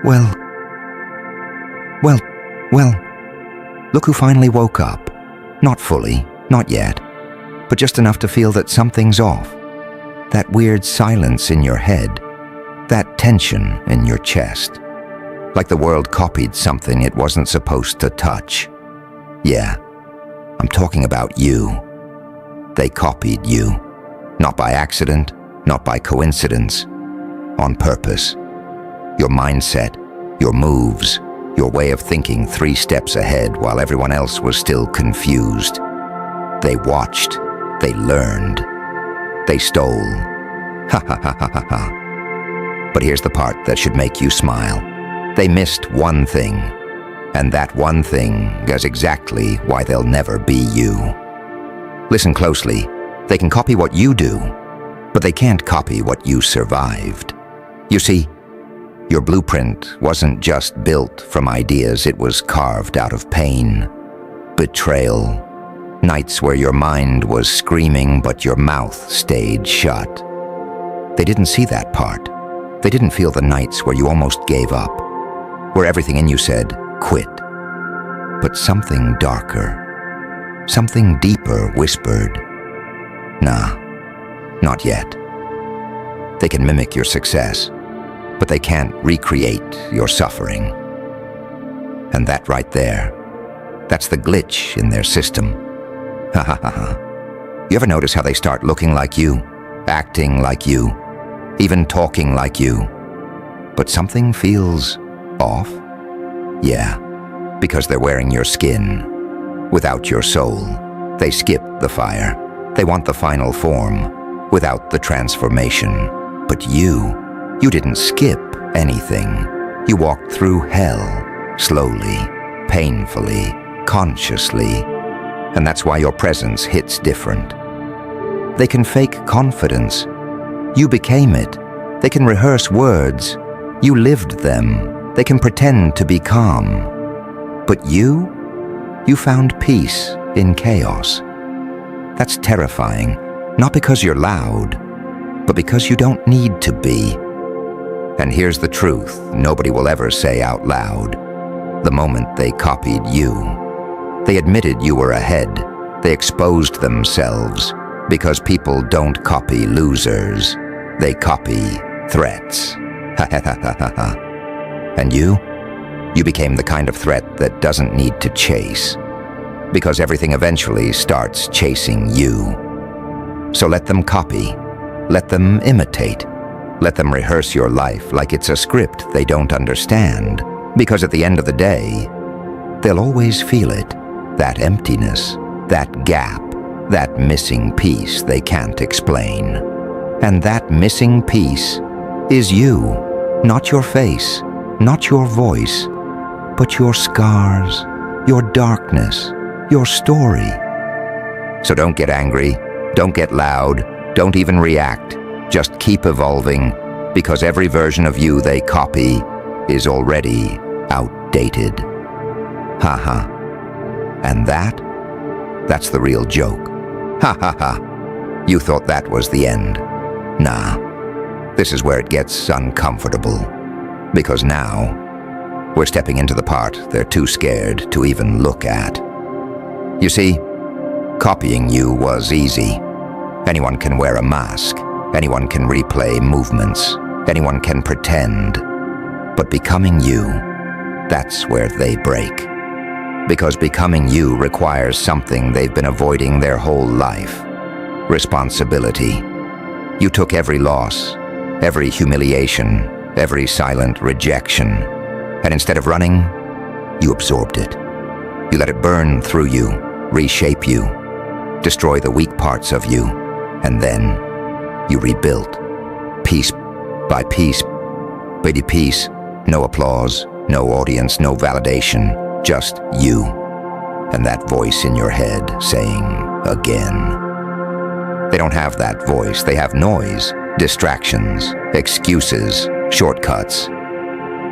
Well, look who finally woke up. Not fully, not yet, but just enough to feel that something's off. That weird silence in your head, that tension in your chest. Like the world copied something it wasn't supposed to touch. Yeah, I'm talking about you. They copied you. Not by accident, not by coincidence. On purpose. Your mindset, your moves, your way of thinking 3 steps ahead while everyone else was still confused. They watched. They learned. They stole. Ha ha ha ha ha ha. But here's the part that should make you smile. They missed one thing. And that one thing is exactly why they'll never be you. Listen closely. They can copy what you do, but they can't copy what you survived. You see, your blueprint wasn't just built from ideas, it was carved out of pain, betrayal, nights where your mind was screaming but your mouth stayed shut. They didn't see that part. They didn't feel the nights where you almost gave up, where everything in you said, quit. But something darker, something deeper whispered, nah, not yet. They can mimic your success, but they can't recreate your suffering. And that right there, that's the glitch in their system. Ha ha ha ha. You ever notice how they start looking like you, acting like you, even talking like you, but something feels off? Yeah, because they're wearing your skin, without your soul. They skip the fire. They want the final form, without the transformation. But you didn't skip anything. You walked through hell, slowly, painfully, consciously. And that's why your presence hits different. They can fake confidence. You became it. They can rehearse words. You lived them. They can pretend to be calm. But you found peace in chaos. That's terrifying, not because you're loud, but because you don't need to be. And here's the truth nobody will ever say out loud. The moment they copied you, they admitted you were ahead. They exposed themselves, because people don't copy losers. They copy threats. Ha ha ha ha ha ha. And you became the kind of threat that doesn't need to chase, because everything eventually starts chasing you. So let them copy. Let them imitate. Let them rehearse your life like it's a script they don't understand, because at the end of the day, they'll always feel it, that emptiness, that gap, that missing piece they can't explain. And that missing piece is you, not your face, not your voice, but your scars, your darkness, your story. So don't get angry, don't get loud, don't even react. Just keep evolving, because every version of you they copy is already outdated. Ha. And that's the real joke. Ha ha ha. You thought that was the end. Nah. This is where it gets uncomfortable. Because now, we're stepping into the part they're too scared to even look at. You see, copying you was easy. Anyone can wear a mask. Anyone can replay movements. Anyone can pretend. But becoming you, that's where they break. Because becoming you requires something they've been avoiding their whole life. Responsibility. You took every loss, every humiliation, every silent rejection, and instead of running, you absorbed it. You let it burn through you, reshape you, destroy the weak parts of you, and then you rebuilt, piece by piece, baby piece, no applause, no audience, no validation, just you, and that voice in your head saying, again. They don't have that voice, they have noise, distractions, excuses, shortcuts.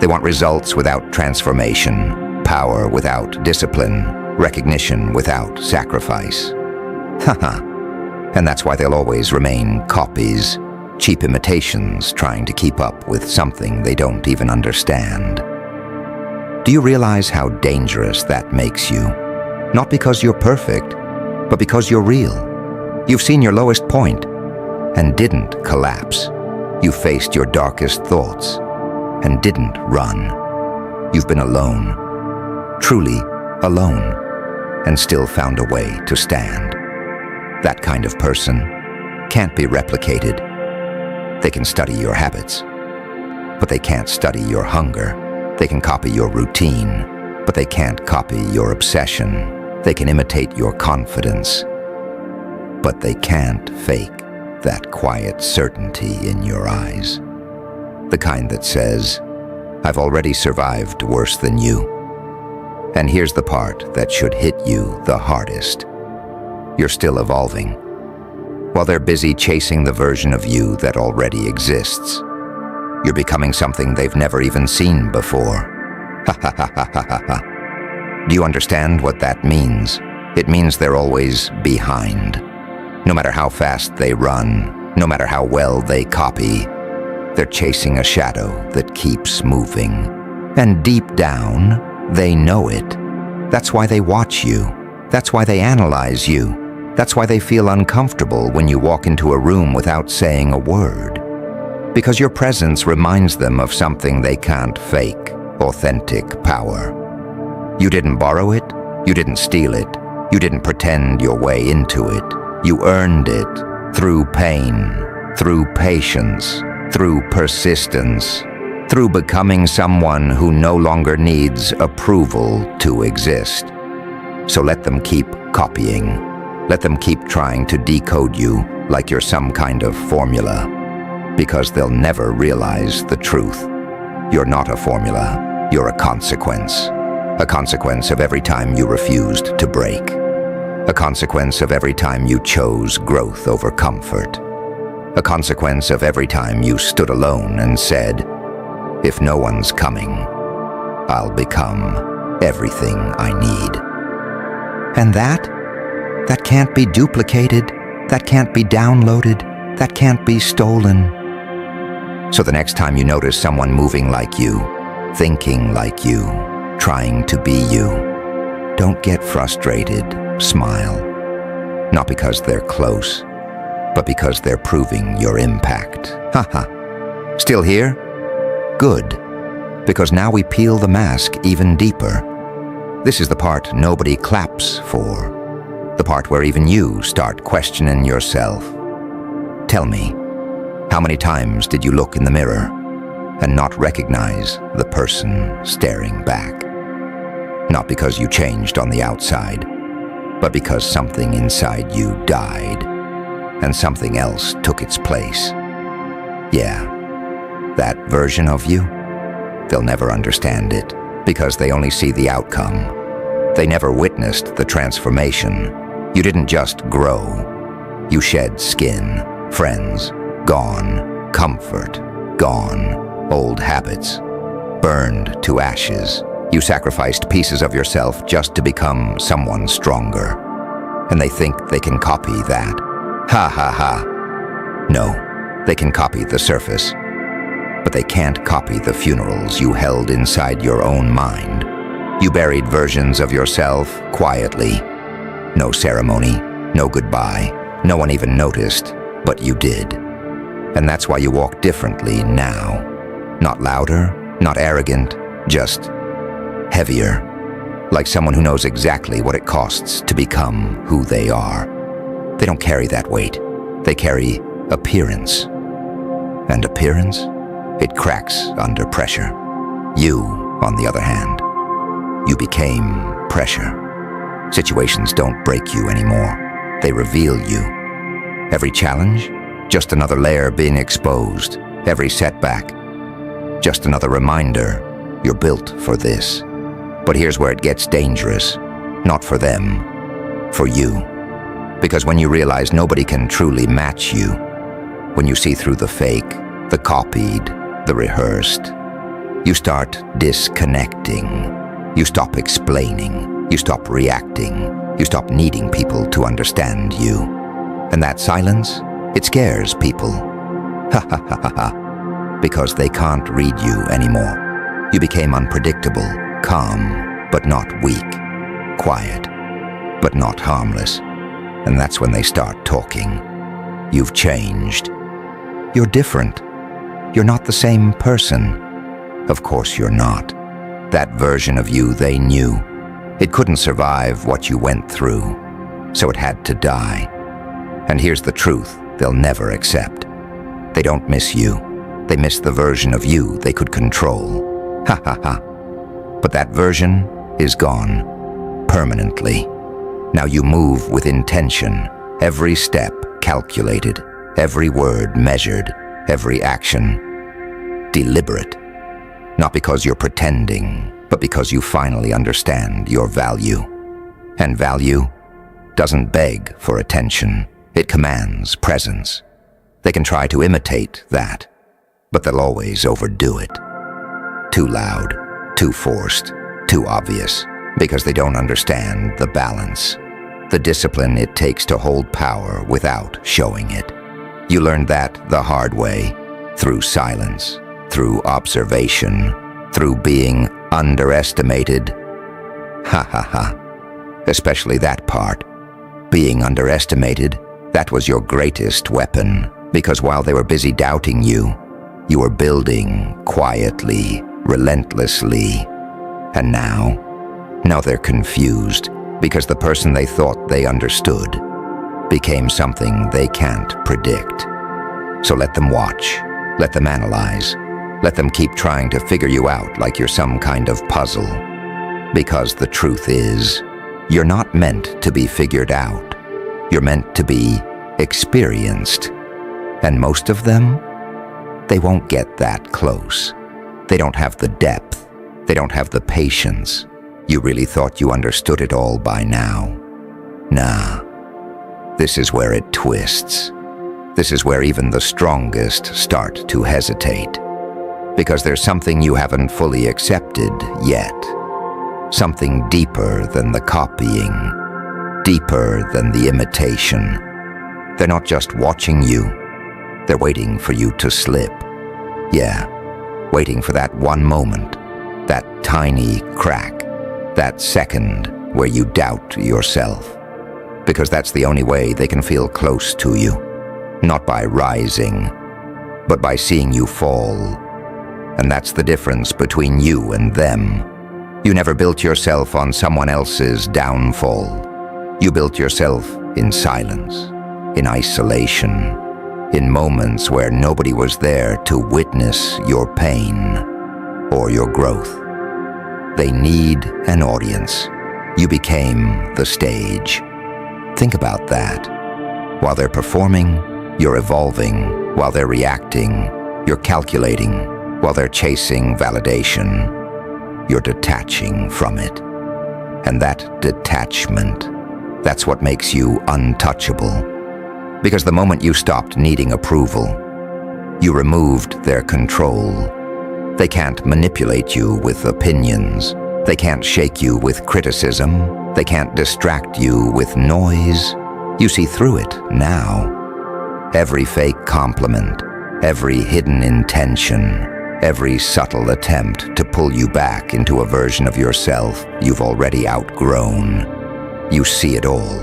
They want results without transformation, power without discipline, recognition without sacrifice. Haha. And that's why they'll always remain copies, cheap imitations trying to keep up with something they don't even understand. Do you realize how dangerous that makes you? Not because you're perfect, but because you're real. You've seen your lowest point and didn't collapse. You faced your darkest thoughts and didn't run. You've been alone, truly alone, and still found a way to stand. That kind of person can't be replicated. They can study your habits, but they can't study your hunger. They can copy your routine, but they can't copy your obsession. They can imitate your confidence, but they can't fake that quiet certainty in your eyes. The kind that says, "I've already survived worse than you." And here's the part that should hit you the hardest. You're still evolving. While they're busy chasing the version of you that already exists, you're becoming something they've never even seen before. Ha ha ha ha ha ha. Do you understand what that means? It means they're always behind. No matter how fast they run, no matter how well they copy, they're chasing a shadow that keeps moving. And deep down, they know it. That's why they watch you. That's why they analyze you. That's why they feel uncomfortable when you walk into a room without saying a word. Because your presence reminds them of something they can't fake: authentic power. You didn't borrow it, you didn't steal it, you didn't pretend your way into it. You earned it through pain, through patience, through persistence, through becoming someone who no longer needs approval to exist. So let them keep copying. Let them keep trying to decode you like you're some kind of formula, because they'll never realize the truth. You're not a formula, you're a consequence. A consequence of every time you refused to break. A consequence of every time you chose growth over comfort. A consequence of every time you stood alone and said, "If no one's coming, I'll become everything I need." And that can't be duplicated, that can't be downloaded, that can't be stolen. So the next time you notice someone moving like you, thinking like you, trying to be you, don't get frustrated, smile. Not because they're close, but because they're proving your impact. Haha. Still here? Good. Because now we peel the mask even deeper. This is the part nobody claps for. The part where even you start questioning yourself. Tell me, how many times did you look in the mirror and not recognize the person staring back? Not because you changed on the outside, but because something inside you died and something else took its place. Yeah, that version of you, they'll never understand it because they only see the outcome. They never witnessed the transformation. You didn't just grow. You shed skin, friends, gone, comfort, gone, old habits, burned to ashes. You sacrificed pieces of yourself just to become someone stronger. And they think they can copy that. Ha ha ha. No, they can copy the surface. But they can't copy the funerals you held inside your own mind. You buried versions of yourself quietly. No ceremony, no goodbye. No one even noticed, but you did. And that's why you walk differently now. Not louder, not arrogant, just heavier. Like someone who knows exactly what it costs to become who they are. They don't carry that weight. They carry appearance. And appearance? It cracks under pressure. You, on the other hand, you became pressure. Situations don't break you anymore. They reveal you. Every challenge, just another layer being exposed. Every setback, just another reminder you're built for this. But here's where it gets dangerous. Not for them, for you. Because when you realize nobody can truly match you, when you see through the fake, the copied, the rehearsed, you start disconnecting. You stop explaining. You stop reacting. You stop needing people to understand you. And that silence, it scares people. Ha ha ha ha ha. Because they can't read you anymore. You became unpredictable, calm, but not weak, quiet, but not harmless. And that's when they start talking. You've changed. You're different. You're not the same person. Of course you're not. That version of you they knew. It couldn't survive what you went through, so it had to die. And here's the truth they'll never accept. They don't miss you. They miss the version of you they could control. Ha ha ha. But that version is gone. Permanently. Now you move with intention. Every step calculated. Every word measured. Every action deliberate. Not because you're pretending, but because you finally understand your value. And value doesn't beg for attention. It commands presence. They can try to imitate that, but they'll always overdo it. Too loud, too forced, too obvious, because they don't understand the balance, the discipline it takes to hold power without showing it. You learned that the hard way, through silence, through observation, through being underestimated. Ha ha ha. Especially that part. Being underestimated, that was your greatest weapon, because while they were busy doubting you, you were building quietly, relentlessly. And now they're confused, because the person they thought they understood became something they can't predict. So let them watch, let them analyze, let them keep trying to figure you out like you're some kind of puzzle. Because the truth is, you're not meant to be figured out. You're meant to be experienced. And most of them, they won't get that close. They don't have the depth. They don't have the patience. You really thought you understood it all by now. Nah. This is where it twists. This is where even the strongest start to hesitate. Because there's something you haven't fully accepted yet. Something deeper than the copying, deeper than the imitation. They're not just watching you, they're waiting for you to slip. Yeah, waiting for that one moment, that tiny crack, that second where you doubt yourself. Because that's the only way they can feel close to you. Not by rising, but by seeing you fall. And that's the difference between you and them. You never built yourself on someone else's downfall. You built yourself in silence, in isolation, in moments where nobody was there to witness your pain or your growth. They need an audience. You became the stage. Think about that. While they're performing, you're evolving. While they're reacting, you're calculating. While they're chasing validation, you're detaching from it. And that detachment, that's what makes you untouchable. Because the moment you stopped needing approval, you removed their control. They can't manipulate you with opinions. They can't shake you with criticism. They can't distract you with noise. You see through it now. Every fake compliment, every hidden intention, every subtle attempt to pull you back into a version of yourself you've already outgrown. You see it all,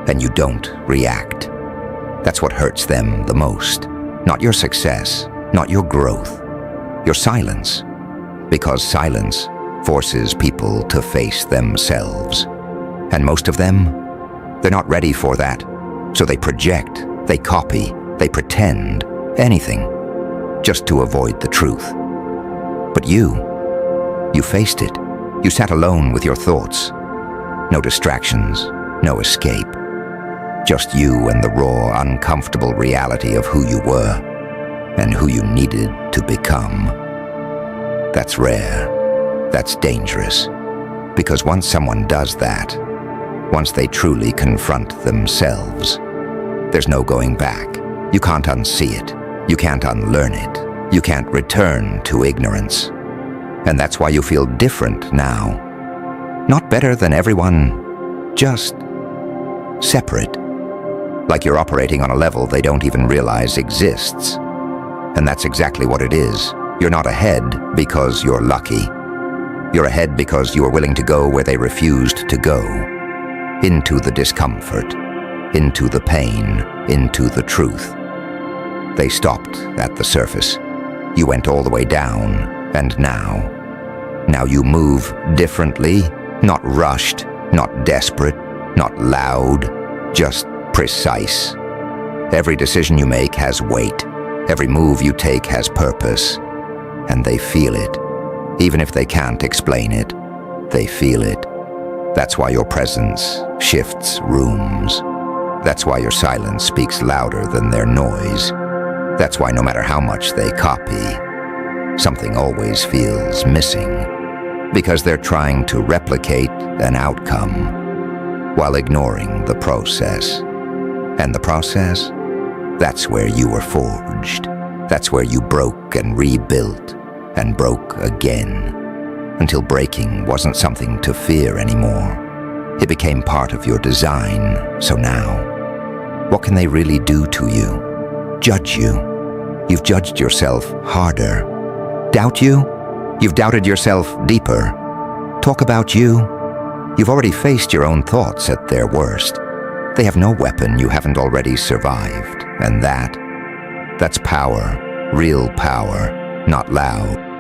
and you don't react. That's what hurts them the most. Not your success, not your growth, your silence. Because silence forces people to face themselves. And most of them, they're not ready for that. So they project, they copy, they pretend, anything, just to avoid the truth. But you faced it. You sat alone with your thoughts. No distractions, no escape. Just you and the raw, uncomfortable reality of who you were and who you needed to become. That's rare. That's dangerous. Because once someone does that, once they truly confront themselves, there's no going back. You can't unsee it. You can't unlearn it. You can't return to ignorance. And that's why you feel different now. Not better than everyone, just separate. Like you're operating on a level they don't even realize exists. And that's exactly what it is. You're not ahead because you're lucky. You're ahead because you are willing to go where they refused to go. Into the discomfort, into the pain, into the truth. They stopped at the surface. You went all the way down, and now you move differently, not rushed, not desperate, not loud, just precise. Every decision you make has weight. Every move you take has purpose. And they feel it. Even if they can't explain it, they feel it. That's why your presence shifts rooms. That's why your silence speaks louder than their noise. That's why no matter how much they copy, something always feels missing. Because they're trying to replicate an outcome while ignoring the process. And the process? That's where you were forged. That's where you broke and rebuilt and broke again. Until breaking wasn't something to fear anymore. It became part of your design. So now, what can they really do to you? Judge you. You've judged yourself harder. Doubt you? You've doubted yourself deeper. Talk about you? You've already faced your own thoughts at their worst. They have no weapon you haven't already survived. And that's power. Real power. Not loud.